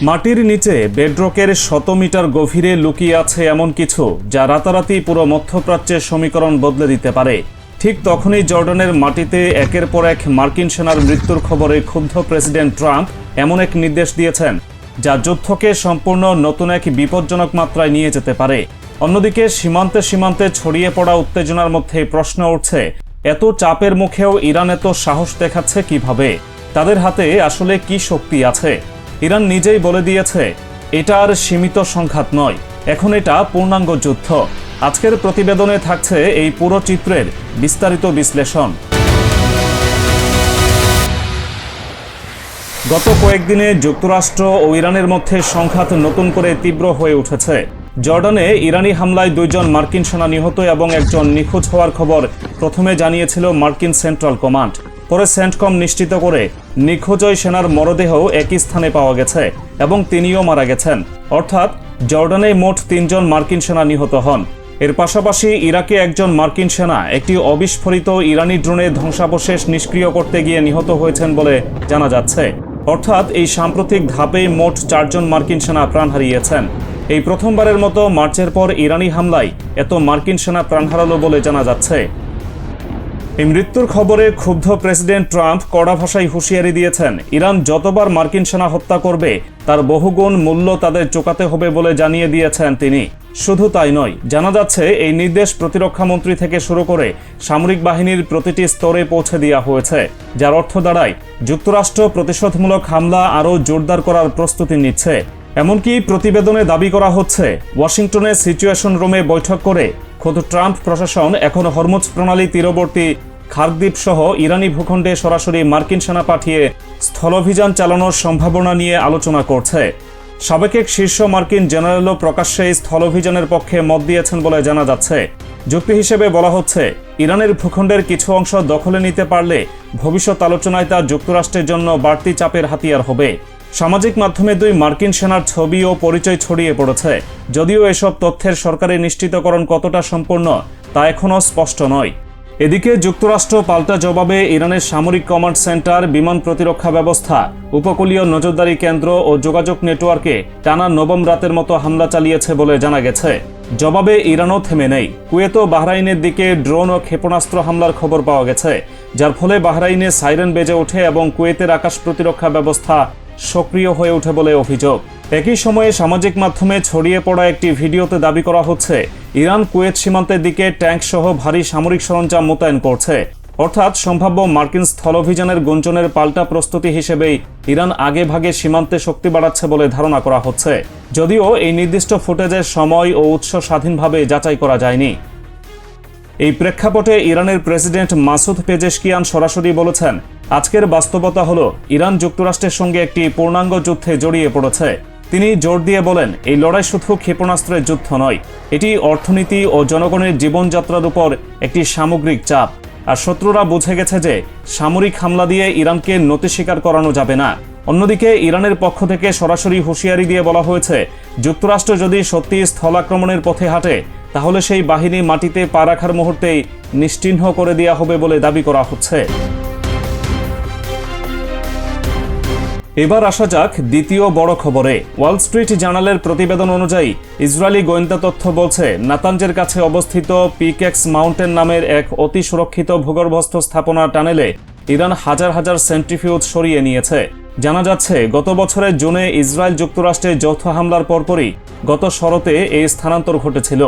মাটির নিচে বেডরকের 100 মিটার গভীরে লুকিয়ে আছে এমন কিছু যা রাতারাতি পুরো মধ্যপ্রাচ্যের সমীকরণ বদলে দিতে পারে। ঠিক তখনই জর্ডানের মাটিতে একের পর এক মার্কিন সেনার মৃত্যুর খবরে ক্ষুব্ধ প্রেসিডেন্ট ট্রাম্প এমন এক নির্দেশ দিয়েছেন যা যুদ্ধকে সম্পূর্ণ নতুন এক বিপজ্জনক মাত্রায় নিয়ে যেতে পারে। অন্যদিকে সীমান্তে সীমান্তে ছড়িয়ে পড়া উত্তেজনার মধ্যে প্রশ্ন উঠছে, এত চাপের মুখেও ইরান এত সাহস দেখাচ্ছে কিভাবে? তাদের হাতে আসলে কি শক্তি আছে? ইরান নিজেই বলে দিয়েছে এটা আর সীমিত সংঘাত নয়, এখন এটা পূর্ণাঙ্গ যুদ্ধ। আজকের প্রতিবেদনে থাকছে এই পুরো চিত্রের বিস্তারিত বিশ্লেষণ। গত কয়েকদিনে যুক্তরাষ্ট্র ও ইরানের মধ্যে সংঘাত নতুন করে তীব্র হয়ে উঠেছে। জর্ডানে ইরানি হামলায় 2 জন মার্কিন সেনা নিহত এবং একজন নিখোঁজ হওয়ার খবর প্রথমে জানিয়েছিল মার্কিন সেন্ট্রাল কমান্ড। পরে সেন্টকম নিশ্চিত করে নিখোঁজ ওই সেনার মরদেহ একই স্থানে পাওয়া গেছে এবং তিনিও মারা গেছেন। অর্থাৎ জর্ডানে মোট 3 জন মার্কিন সেনা নিহত হন। এর পাশাপাশি ইরাকে একজন মার্কিন সেনা একটি অবিস্ফোরিত ইরানি ড্রোনে ধ্বংসাবশেষ নিষ্ক্রিয় করতে গিয়ে নিহত হয়েছেন বলে জানা যাচ্ছে। অর্থাৎ এই সাম্প্রতিক ধাপেই মোট 4 জন মার্কিন সেনা প্রাণ হারিয়েছেন। এই প্রথমবারের মতো মার্চের পর ইরানি হামলায় এত মার্কিন সেনা প্রাণ হারালো বলে জানা যাচ্ছে। এই মৃত্যুর খবরে ক্ষুব্ধ প্রেসিডেন্ট ট্রাম্প কড়া ভাষায় হুঁশিয়ারি দিয়েছেন, ইরান যতবার মার্কিন সেনা হত্যা করবে তার বহুগুণ মূল্য তাদের চোকাতে হবে বলে জানিয়ে দিয়েছেন তিনি। শুধু তাই নয়, জানা যাচ্ছে এই নির্দেশ প্রতিরক্ষা মন্ত্রী থেকে শুরু করে সামরিক বাহিনীর প্রতিটি স্তরে পৌঁছে দেওয়া হয়েছে, যার অর্থ দাঁড়ায় যুক্তরাষ্ট্র প্রতিশোধমূলক হামলা আরও জোরদার করার প্রস্তুতি নিচ্ছে। এমনকি প্রতিবেদনে দাবি করা হচ্ছে ওয়াশিংটনে সিচুয়েশন রুমে বৈঠক করে খোদ ট্রাম্প প্রশাসন এখন হরমুজ প্রণালী তীরবর্তী খার্কদ্বীপ সহ ইরানি ভূখণ্ডে সরাসরি মার্কিন সেনা পাঠিয়ে স্থলাভিযান চালানোর সম্ভাবনা নিয়ে আলোচনা করছে। সাবেক এক শীর্ষ মার্কিন জেনারেলও প্রকাশ্যে এই স্থলাভিযানের পক্ষে মত দিয়েছেন বলে জানা যাচ্ছে। যুক্তি হিসেবে বলা হচ্ছে, ইরানের ভূখণ্ডের কিছু অংশ দখলে নিতে পারলে ভবিষ্যৎ আলোচনায় তা যুক্তরাষ্ট্রের জন্য বাড়তি চাপের হাতিয়ার হবে। সামাজিক মাধ্যমে 2 মার্কিন সেনার ছবি ও পরিচয় ছড়িয়ে পড়েছে। যদিও এসব তথ্যের সরকারি নিশ্চিতকরণ কতটা সম্পূর্ণ তা এখনও স্পষ্ট নয়। এদিকে যুক্তরাষ্ট্র পাল্টা জবাবে ইরানের সামরিক কমান্ড সেন্টার, বিমান প্রতিরক্ষা ব্যবস্থা, উপকূলীয় নজরদারি কেন্দ্র ও যোগাযোগ নেটওয়ার্কে টানা 9ম রাতের মতো হামলা চালিয়েছে বলে জানা গেছে। জবাবে ইরানও থেমে নেই। কুয়েত ও বাহরাইনের দিকে ড্রোন ও ক্ষেপণাস্ত্র হামলার খবর পাওয়া গেছে, যার ফলে বাহরাইনে সাইরেন বেজে ওঠে এবং কুয়েতের আকাশ প্রতিরক্ষা ব্যবস্থা সক্রিয় হয়ে ওঠে বলে অভিযোগ। একই সময়ে সামাজিক মাধ্যমে ছড়িয়ে পড়া একটি ভিডিওতে দাবি করা হচ্ছে ইরান কুয়েত সীমান্তের দিকে ট্যাঙ্ক সহ ভারী সামরিক সরঞ্জাম মোতায়েন করছে। অর্থাৎ সম্ভাব্য মার্কিন স্থলাভিযানের গুঞ্জনের পাল্টা প্রস্তুতি হিসেবেই ইরান আগে ভাগে সীমান্তে শক্তি বাড়াচ্ছে বলে ধারণা করা হচ্ছে। যদিও এই নির্দিষ্ট ফুটেজের সময় ও উৎস স্বাধীনভাবে যাচাই করা যায়নি। এই প্রেক্ষাপটে ইরানের প্রেসিডেন্ট মাসুদ পেজেশকিয়ান সরাসরি বলেছেন, আজকের বাস্তবতা হলো ইরান যুক্তরাষ্ট্রের সঙ্গে একটি পূর্ণাঙ্গ যুদ্ধে জড়িয়ে পড়েছে। তিনি জোর দিয়ে বলেন, এই লড়াই শুধু ক্ষেপণাস্ত্রের যুদ্ধ নয়, এটি অর্থনীতি ও জনগণের জীবনযাত্রার উপর একটি সামগ্রিক চাপ। আর শত্রুরা বুঝে গেছে যে সামরিক হামলা দিয়ে ইরানকে নতি স্বীকার করানো যাবে না। অন্যদিকে ইরানের পক্ষ থেকে সরাসরি হুঁশিয়ারি দিয়ে বলা হয়েছে, যুক্তরাষ্ট্র যদি সত্যি স্থলাক্রমণের পথে হাঁটে তাহলে সেই বাহিনী মাটিতে পা রাখার মুহূর্তেই নিশ্চিহ্ন করে দেওয়া হবে বলে দাবি করা হচ্ছে। এবার আসা যাক দ্বিতীয় বড় খবরে। ওয়াল স্ট্রিট জার্নালের প্রতিবেদন অনুযায়ী ইসরায়েলি গোয়েন্দা তথ্য বলছে, নাতানজের কাছে অবস্থিত পিকেক্স মাউন্টেন নামের এক অতি সুরক্ষিত ভূগর্ভস্থ স্থাপনা টানেলে ইরান হাজার হাজার সেন্ট্রিফিউজ সরিয়ে নিয়েছে। জানা যাচ্ছে, গত বছরের জুনে ইসরায়েল যুক্তরাষ্ট্রে যৌথ হামলার পরপরই গত শরতে এই স্থানান্তর ঘটেছিল।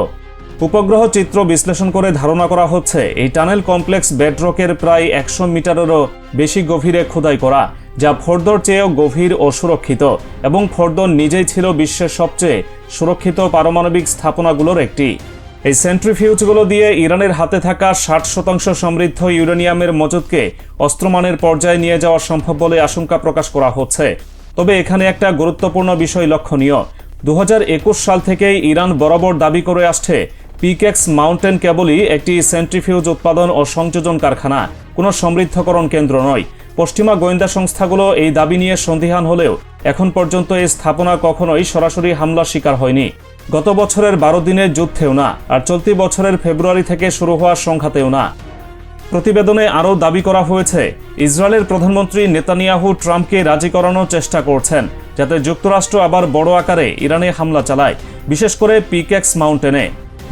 উপগ্রহ চিত্র বিশ্লেষণ করে ধারণা করা হচ্ছে এই টানেল কমপ্লেক্স বেডরকের প্রায় 100 মিটারেরও বেশি গভীরে খোদাই করা, যা ফোর্দোর চেয়েও গভীর ও সুরক্ষিত। এবং ফোর্দো নিজেই ছিল বিশ্বের সবচেয়ে সুরক্ষিত পারমাণবিক স্থাপনাগুলোর একটি। এই সেন্ট্রিফিউজগুলো দিয়ে ইরানের হাতে থাকা 60% সমৃদ্ধ ইউরেনিয়ামের মজুদকে অস্ত্রমানের পর্যায়ে নিয়ে যাওয়া সম্ভব বলে আশঙ্কা প্রকাশ করা হচ্ছে। তবে এখানে একটা গুরুত্বপূর্ণ বিষয় লক্ষণীয়, 2021 সাল থেকেই ইরান বরাবর দাবি করে আসছে পিকেক্স মাউন্টেন কেবলই একটি সেন্ট্রিফিউজ উৎপাদন ও সংযোজন কারখানা, কোনো সমৃদ্ধকরণ কেন্দ্র নয়। পশ্চিমা গোয়েন্দা সংস্থাগুলো এই দাবি নিয়ে সন্দিহান হলেও এখন পর্যন্ত এই স্থাপনা কখনোই সরাসরি হামলার শিকার হয়নি। গত বছরের 12 দিনের যুদ্ধেও না, আর চলতি বছরের ফেব্রুয়ারি থেকে শুরু হওয়া সংঘাতেও না। প্রতিবেদনে আরও দাবি করা হয়েছে ইসরায়েলের প্রধানমন্ত্রী নেতানিয়াহু ট্রাম্পকে রাজি করানোর চেষ্টা করছেন, যাতে যুক্তরাষ্ট্র আবার বড় আকারে ইরানে হামলা চালায়, বিশেষ করে পিকেক্স মাউন্টেনে।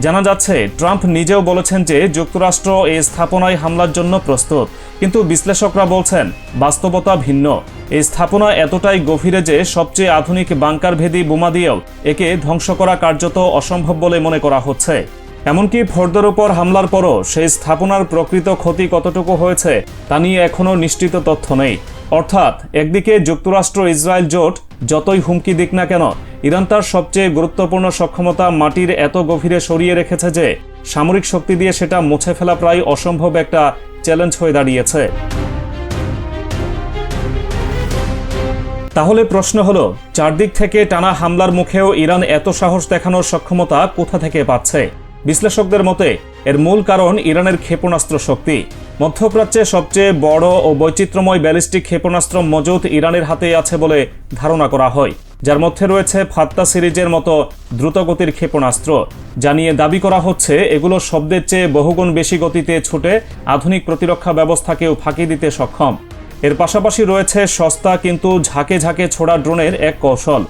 জানা যাচ্ছে ট্রাম্প নিজেও বলেছেন যে যুক্তরাষ্ট্র এই স্থাপনায় হামলার জন্য প্রস্তুত, কিন্তু বিশ্লেষকরা বলছেন বাস্তবতা ভিন্ন। এই স্থাপনা এতটাই গভীরে যে সবচেয়ে আধুনিক বাংকারভেদী বোমা দিয়েও একে ধ্বংস করা কার্যত অসম্ভব বলে মনে করা হচ্ছে। এমনকি ফোর্দোর উপর হামলার পরও সেই স্থাপনার প্রকৃত ক্ষতি কতটুকু হয়েছে তা নিয়ে এখনও নিশ্চিত তথ্য নেই। অর্থাৎ একদিকে যুক্তরাষ্ট্র ইসরায়েল জোট যতই হুমকি দিক না কেন, ইরান তার সবচেয়ে গুরুত্বপূর্ণ সক্ষমতা মাটির এত গভীরে সরিয়ে রেখেছে যে সামরিক শক্তি দিয়ে সেটা মুছে ফেলা প্রায় অসম্ভব একটা চ্যালেঞ্জ হয়ে দাঁড়িয়েছে। তাহলে প্রশ্ন হলো, চারদিক থেকে টানা হামলার মুখেও ইরান এত সাহস দেখানোর সক্ষমতা কোথা থেকে পাচ্ছে? বিশ্লেষকদের মতে এর মূল কারণ ইরানের ক্ষেপণাস্ত্র শক্তি। মধ্যপ্রাচ্যে সবচেয়ে বড় ও বৈচিত্র্যময় ব্যালিস্টিক ক্ষেপণাস্ত্র মজুত ইরানের হাতেই আছে বলে ধারণা করা হয়, যার মধ্যে রয়েছে ফাত্তা সিরিজের মতো দ্রুতগতির ক্ষেপণাস্ত্র, যা নিয়ে দাবি করা হচ্ছে এগুলো শব্দের চেয়ে বহুগুণ বেশি গতিতে ছুটে আধুনিক প্রতিরক্ষা ব্যবস্থাকেও ফাঁকি দিতে সক্ষম। এর পাশাপাশি রয়েছে সস্তা কিন্তু ঝাঁকে ঝাঁকে ছোড়া ড্রোনের এক কৌশল,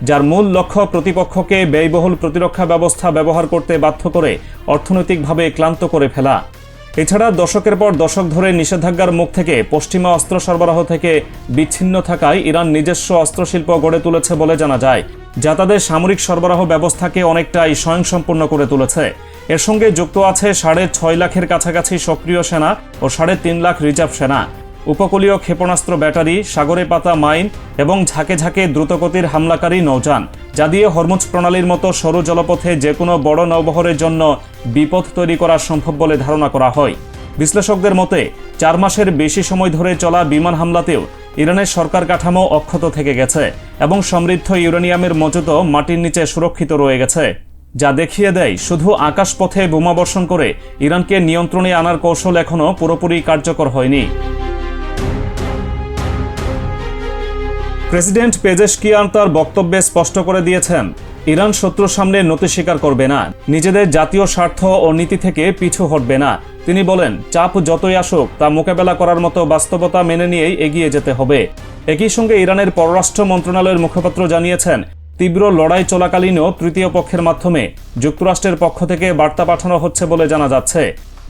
যার মূল লক্ষ্য প্রতিপক্ষকে ব্যয়বহুল প্রতিরক্ষা ব্যবস্থা ব্যবহার করতে বাধ্য করে অর্থনৈতিকভাবে ক্লান্ত করে ফেলা। এছাড়া দশকের পর দশক ধরে নিষেধাজ্ঞার মুখ থেকে পশ্চিমা অস্ত্র সরবরাহ থেকে বিচ্ছিন্ন থাকায় ইরান নিজস্ব অস্ত্রশিল্প গড়ে তুলেছে বলে জানা যায়, যা তাদের সামরিক সরবরাহ ব্যবস্থাকে অনেকটাই স্বয়ংসম্পূর্ণ করে তুলেছে। এর সঙ্গে যুক্ত আছে 6.5 লাখের কাছাকাছি সক্রিয় সেনা ও 3.5 লাখ রিজার্ভ সেনা, উপকূলীয় ক্ষেপণাস্ত্র ব্যাটারি, সাগরে পাতা মাইন এবং ঝাঁকে ঝাঁকে দ্রুতগতির হামলাকারী নৌযান, যা দিয়ে হরমুজ প্রণালীর মতো সরু জলপথে যে কোনো বড় নৌবহরের জন্য বিপদ তৈরি করা সম্ভব বলে ধারণা করা হয়। বিশ্লেষকদের মতে 4 মাসের বেশি সময় ধরে চলা বিমান হামলাতেও ইরানের সরকার কাঠামো অক্ষত থেকে গেছে এবং সমৃদ্ধ ইউরেনিয়ামের মজুতও মাটির নিচে সুরক্ষিত রয়ে গেছে, যা দেখিয়ে দেয় শুধু আকাশপথে বোমাবর্ষণ করে ইরানকে নিয়ন্ত্রণে আনার কৌশল এখনও পুরোপুরি কার্যকর হয়নি। প্রেসিডেন্ট পেজেশকিয়ান তার বক্তব্যে স্পষ্ট করে দিয়েছেন, ইরান শত্রুর সামনে নতি স্বীকার করবে না, নিজেদের জাতীয় স্বার্থ ও নীতি থেকে পিছু হটবে না। তিনি বলেন, চাপ যতই আসুক তা মোকাবেলা করার মতো বাস্তবতা মেনে নিয়েই এগিয়ে যেতে হবে। একই সঙ্গে ইরানের পররাষ্ট্র মন্ত্রণালয়ের মুখপাত্র জানিয়েছেন, তীব্র লড়াই চলাকালীনও তৃতীয় পক্ষের মাধ্যমে যুক্তরাষ্ট্রের পক্ষ থেকে বার্তা পাঠানো হচ্ছে বলে জানা যাচ্ছে,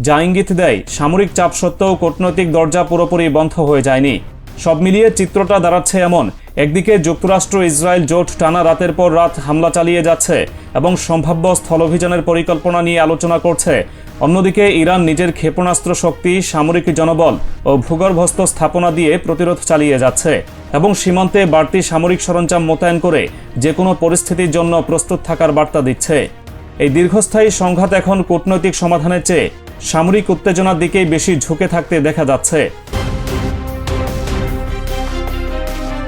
যা ইঙ্গিত দেয় সামরিক চাপ সত্ত্বেও কূটনৈতিক দরজা পুরোপুরি বন্ধ হয়ে যায়নি। সব মিলিয়ে চিত্রটা দাঁড়াচ্ছে এমন, একদিকে যুক্তরাষ্ট্র ইসরায়েল জোট টানা রাতের পর রাত হামলা চালিয়ে যাচ্ছে এবং সম্ভাব্য স্থলাভিযানের পরিকল্পনা নিয়ে আলোচনা করছে, অন্যদিকে ইরান নিজের ক্ষেপণাস্ত্র শক্তি, সামরিক জনবল ও ভূগর্ভস্থ স্থাপনা দিয়ে প্রতিরোধ চালিয়ে যাচ্ছে এবং সীমান্তে বাড়তি সামরিক সরঞ্জাম মোতায়েন করে যে কোনো পরিস্থিতির জন্য প্রস্তুত থাকার বার্তা দিচ্ছে। এই দীর্ঘস্থায়ী সংঘাত এখন কূটনৈতিক সমাধানের চেয়ে সামরিক উত্তেজনার দিকেই বেশি ঝুঁকে থাকতে দেখা যাচ্ছে।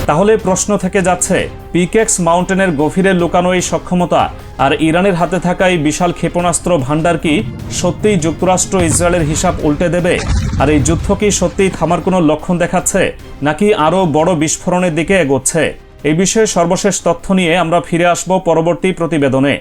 তাহলে প্রশ্ন থেকে যাচ্ছে, পিকেক্স মাউন্টেনের গভীরে লুকানো এই সক্ষমতা আর ইরানের হাতে থাকা এই বিশাল ক্ষেপণাস্ত্র ভান্ডার কি সত্যিই যুক্তরাষ্ট্র ইসরায়েলের হিসাব উল্টে দেবে? আর এই যুদ্ধ কি সত্যিই থামার কোনো লক্ষণ দেখাচ্ছে, নাকি আরও বড় বিস্ফোরণের দিকে এগোচ্ছে? এই বিষয়ে সর্বশেষ তথ্য নিয়ে আমরা ফিরে আসব পরবর্তী প্রতিবেদনে।